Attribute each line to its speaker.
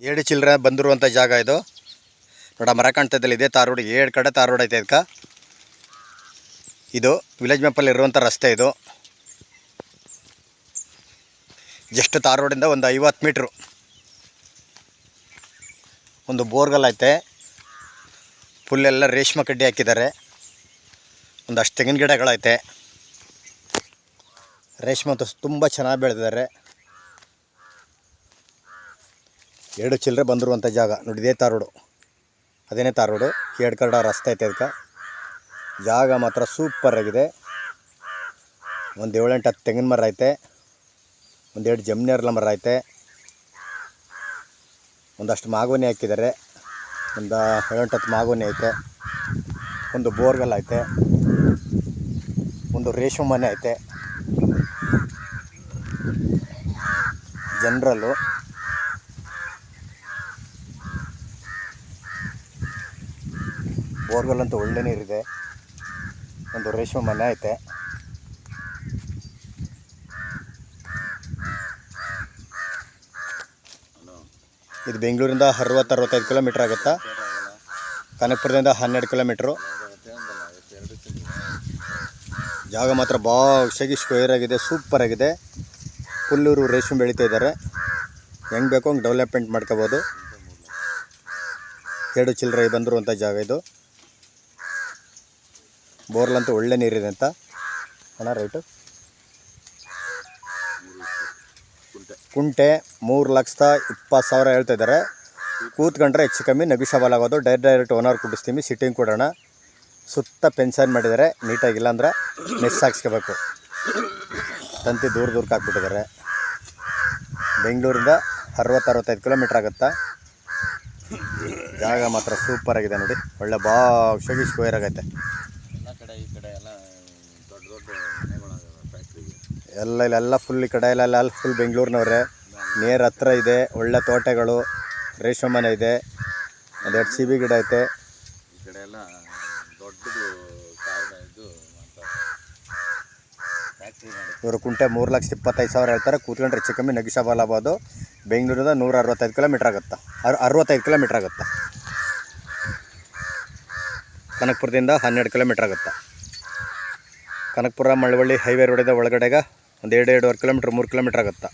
Speaker 1: ಏಡು ಚಿಲ್ಲರೆ ಬಂದಿರುವಂಥ ಜಾಗ ಇದು ನೋಡ, ಮರ ಕಾಣ್ತಾ ಇದ್ದಲ್ಲಿ ಇದೆ ತಾರ್ ರೋಡ್. 7 ಕಡೆ ತಾರ್ ರೋಡ್ ಐತೆ ಇದಕ್ಕೆ. ಇದು ವಿಲೇಜ್ ಮ್ಯಾಪಲ್ಲಿ ಇರುವಂಥ ರಸ್ತೆ. ಇದು ಜಸ್ಟ್ ತಾರ್ ರೋಡಿಂದ ಒಂದು 50 ಮೀಟ್ರು ಒಂದು ಬೋರ್ಗಲ್ ಐತೆ. ಫುಲ್ಲೆಲ್ಲ ರೇಷ್ಮೆ ಕಡ್ಡಿ ಹಾಕಿದ್ದಾರೆ. ಒಂದಷ್ಟು ತೆಂಗಿನ ಗಿಡಗಳೈತೆ. ರೇಷ್ಮೆ ಅಂತೂ ತುಂಬ ಚೆನ್ನಾಗಿ ಬೆಳೆದಿದ್ದಾರೆ. 2 ಚಿಲ್ಲರೆ ಬಂದಿರುವಂಥ ಜಾಗ ನೋಡಿ. ಇದೇ ತಾರ್ ರೋಡು, ಅದೇನೇ ತಾರ್ ರೋಡು. 2 ಕಡೆ ರಸ್ತೆ ಐತೆ ಇದಕ್ಕೆ. ಜಾಗ ಮಾತ್ರ ಸೂಪರ್ ಆಗಿದೆ. ಒಂದು 7-8 ತೆಂಗಿನ ಮರ ಐತೆ. ಒಂದು 2 ಜಮ್ನಿಯರ್ಲ ಮರ ಐತೆ. ಒಂದಷ್ಟು ಮಾಗೋನಿ ಹಾಕಿದ್ದಾರೆ. ಒಂದು 7-8 ಮಾಗೋನಿ ಐತೆ. ಒಂದು ಬೋರ್ಗಲ್ ಐತೆ. ಒಂದು ರೇಷ್ಮೆ ಮನೆ ಐತೆ. ಜನರಲ್ಲು ಬೋರ್ವೆಲ್ ಅಂತೂ ಒಳ್ಳೆ ನೀರಿದೆ. ಒಂದು ರೇಷ್ಮೆ ಮನೆ ಐತೆ. ಇದು ಬೆಂಗಳೂರಿಂದ 60-65 ಕಿಲೋಮೀಟ್ರ್ ಆಗುತ್ತಾ. ಕನಕಪುರದಿಂದ 12 ಕಿಲೋಮೀಟ್ರು. ಜಾಗ ಮಾತ್ರ ಭಾಳ ಸ್ಕ್ವೇರ್ ಆಗಿದೆ, ಸೂಪರ್ ಆಗಿದೆ. ಫುಲ್ಲೂರು ರೇಷ್ಮೆ ಬೆಳೀತಾ ಇದ್ದಾರೆ. ಹೆಂಗೆ ಬೇಕೋ ಹಂಗೆ ಡೆವಲಪ್ಮೆಂಟ್ ಮಾಡ್ಕೋಬೋದು. 2 ಚಿಲ್ಲರೆ ಬಂದಿರುವಂಥ ಜಾಗ ಇದು. ಬೋರ್ಲಂತೂ ಒಳ್ಳೆ ನೀರಿದೆ ಅಂತ ಅಣ್ಣ. ರೈಟು ಕುಂಟೆ 3,20,000 ಹೇಳ್ತಾ ಇದ್ದಾರೆ. ಕೂತ್ಕೊಂಡ್ರೆ ಹೆಚ್ಚು ಕಮ್ಮಿ ನೆಗೋಷಿಯಬಲ್ ಆಗೋದು. Direct owner ಕುಡಿಸ್ತೀವಿ. ಸಿಟ್ಟಿಂಗ್ ಕೊಡೋಣ. ಸುತ್ತ ಫೆನ್ಸನ್ ಮಾಡಿದ್ದಾರೆ ನೀಟಾಗಿಲ್ಲ ಅಂದ್ರೆ ಮೆಸ್ ಹಾಕ್ಸ್ಕೋಬೇಕು. ತಂತಿ ದೂರಕ್ಕೆ ಹಾಕ್ಬಿಟ್ಟಿದ್ದಾರೆ. ಬೆಂಗಳೂರಿಂದ 60-65 ಕಿಲೋಮೀಟ್ರ್ ಆಗುತ್ತಾ. ಜಾಗ ಮಾತ್ರ ಸೂಪರ್ ಆಗಿದೆ ನೋಡಿ. ಒಳ್ಳೆ ಭಾಳ ಸ್ಕ್ವೇರ್ ಆಗೈತೆ. ಇಲ್ಲೆಲ್ಲ ಫುಲ್ ಈ ಕಡೆ ಎಲ್ಲ ಫುಲ್ ಬೆಂಗಳೂರಿನವ್ರೆ. ನೇರ ಹತ್ರ ಇದೆ. ಒಳ್ಳೆ ತೋಟಗಳು, ರೇಷ್ಮೆ ಮನೆ ಇದೆ. 1-2 ಸಿಬಿ ಗಿಡ ಐತೆ. ಈ ಕಡೆ ಎಲ್ಲ ದೊಡ್ಡದು ಇವರು ಕುಂಟೆ 3,25,000 ಹೇಳ್ತಾರೆ. ಕೂತ್ಕೊಂಡ್ರೆ ಹೆಚ್ಚು ಕಮ್ಮಿ ನೆಗೋಷಿಯಬಲ್ ಆಗ್ಬೋದು. ಬೆಂಗಳೂರಿಂದ 165 ಕಿಲೋಮೀಟ್ರ್ ಆಗುತ್ತಾ, 65 ಕಿಲೋಮೀಟ್ರ್ ಆಗುತ್ತಾ. ಕನಕಪುರದಿಂದ 12 ಕಿಲೋಮೀಟ್ರ್ ಆಗುತ್ತಾ. ಕನಕಪುರ ಮಳವಳ್ಳಿ ಹೈವೇ ರೋಡಿಂದ ಒಳಗಡೆಗೆ ಒಂದು 2-2.5 ಕಿಲೋಮೀಟ್ರ್ 3 ಕಿಲೋಮೀಟ್ರ್ ಆಗುತ್ತಾ.